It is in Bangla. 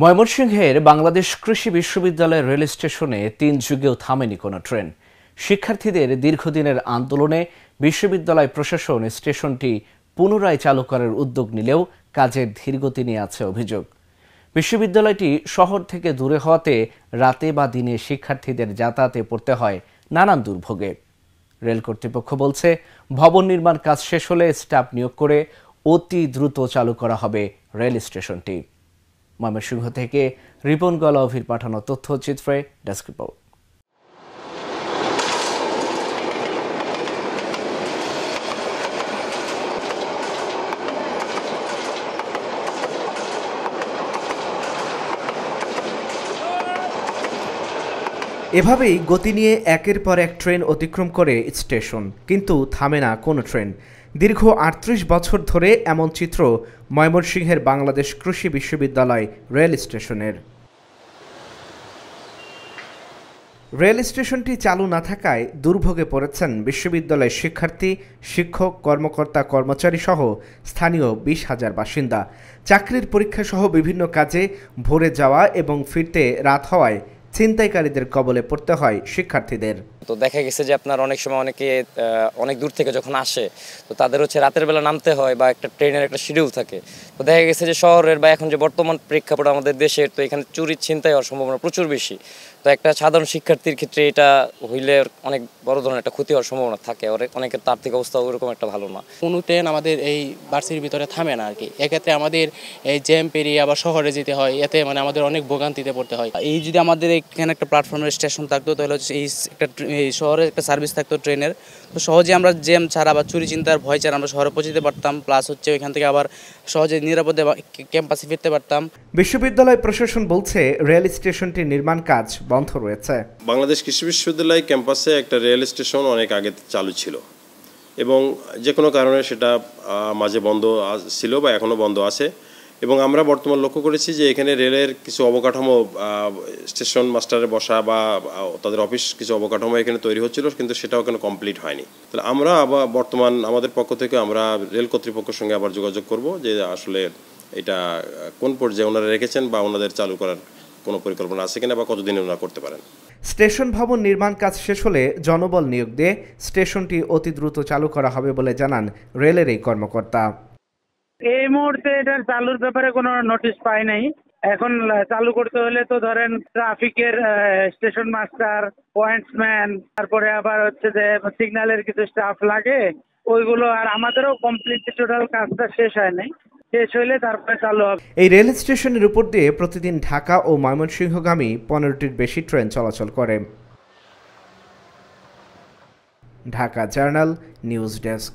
ময়মনসিংহের বাংলাদেশ কৃষি বিশ্ববিদ্যালয়ের রেল স্টেশনে ৩ যুগেও থামেনি কোনো ট্রেন। শিক্ষার্থীদের দীর্ঘদিনের আন্দোলনে বিশ্ববিদ্যালয় প্রশাসন স্টেশনটি পুনরায় চালু করার উদ্যোগ নিলেও কাজের ধীরগতি নিয়ে আছে অভিযোগ। বিশ্ববিদ্যালয়টি শহর থেকে দূরে হওয়াতে রাতে বা দিনে শিক্ষার্থীদের যাতায়াতে পড়তে হয় নানান দুর্ভোগে। রেল কর্তৃপক্ষ বলছে, ভবন নির্মাণ কাজ শেষ হলে স্টাফ নিয়োগ করে অতি দ্রুত চালু করা হবে রেল স্টেশনটি। ময়মনসিংহ থেকে রিপন গলাভির পাঠানো তথ্যচিত্রে ডেস্ক রিপোর্ট। এভাবেই গতি নিয়ে একের পর এক ট্রেন অতিক্রম করে স্টেশন, কিন্তু থামে না কোনো ট্রেন। দীর্ঘ ৩৮ বছর ধরে এমন চিত্র ময়মনসিংহের বাংলাদেশ কৃষি বিশ্ববিদ্যালয় রেল স্টেশনের। রেল স্টেশনটি চালু না থাকায় দুর্ভোগে পড়েছেন বিশ্ববিদ্যালয়ের শিক্ষার্থী, শিক্ষক, কর্মকর্তা, কর্মচারী সহ স্থানীয় ২০,০০০ বাসিন্দা। চাকরির পরীক্ষা সহ বিভিন্ন কাজে ভোরে যাওয়া এবং ফিরতে রাত হওয়ায় ছিনতাইকারীদের কবলে পড়তে হয় শিক্ষার্থীদের। তো দেখা গেছে যে আপনার অনেক সময় অনেক দূর থেকে যখন আসে, তো তাদের রাতের বেলা নামতে হয় বা একটা ট্রেনের একটা শিডিউল থাকে। তো দেখা গেছে যে শহরের বা এখন যে বর্তমান প্রেক্ষাপট আমাদের দেশের, তো এখানে চুরি ছিনতাই হওয়ার সম্ভাবনা প্রচুর বেশি। তো একটা সাধারণ শিক্ষার্থীর ক্ষেত্রে এটা হইলে অনেক বড় ধরনের একটা ক্ষতি হওয়ার সম্ভাবনা থাকে। অনেকের আর্থিক অবস্থা ওরকম একটা ভালো না। কোনো ট্রেন আমাদের এই ভার্সিটির ভিতরে থামে না আর কি। এক্ষেত্রে আমাদের এই জ্যাম পেরিয়ে আবার শহরে যেতে হয়, এতে আমাদের অনেক ভোগান্তিতে পড়তে হয়। এই যদি আমাদের এখানে একটা প্ল্যাটফর্মের স্টেশন থাকতো, তাহলে এই শহরে একটা সার্ভিস থাকতো ট্রেনের, তো সহজে আমরা জ্যাম ছাড়া বা চুরি চিন্তার ভয় ছাড়া আমরা শহরে পৌঁছতে পারতাম। প্লাস ওইখান থেকে আবার সহজে নিরাপদে ক্যাম্পাসে ফিরতে পারতাম। বিশ্ববিদ্যালয় প্রশাসন বলছে, রেল স্টেশনটির নির্মাণ কাজ বন্ধ রয়েছে। বাংলাদেশ কৃষি বিশ্ববিদ্যালয় ক্যাম্পাসে একটা রেল স্টেশন অনেক আগে চালু ছিল এবং যে কোনো কারণে সেটা মাঝে বন্ধ ছিল বা এখনও বন্ধ আছে। এবং আমরা বর্তমান লক্ষ্য করেছি যে এখানে রেলের কিছু অবকাঠামো, স্টেশন মাস্টারের বসা বা তাদের অফিস কিছু অবকাঠামো এখানে তৈরি হচ্ছিল, কিন্তু সেটাও এখানে কমপ্লিট হয়নি। তাহলে আমরা আবার বর্তমান আমাদের পক্ষ থেকে আমরা রেল কর্তৃপক্ষের সঙ্গে আবার যোগাযোগ করব যে আসলে এটা কোন পর্যায়ে ওনারা রেখেছেন বা ওনাদের চালু করার কোনো পরিকল্পনা আছে কিনা বা কতদিনে ওনারা করতে পারেন। স্টেশন ভবন নির্মাণ কাজ শেষ হলে জনবল নিয়োগ দিয়ে স্টেশনটি অতি দ্রুত চালু করা হবে বলে জানান রেলের এই কর্মকর্তা। এই মুহূর্তে এটা চালুর ব্যাপারে কোনো নোটিশ পাই নাই। এখন চালু করতে হলে তো ধরেন ট্রাফিকের স্টেশন মাস্টার, পয়েন্টসম্যান, তারপরে আবার যে সিগন্যালের কিছু স্টাফ লাগে ওইগুলো, আর আমাদেরও কমপ্লিট টোটাল কাজটা শেষ হয় নাই। শেষ হইলে তারপরে চালু হবে। এই রেল স্টেশনের উপর দিয়ে প্রতিদিন ঢাকা ও ময়মনসিংহগামী 15টির বেশি ট্রেন চলাচল করে। Dhaka journal news desk.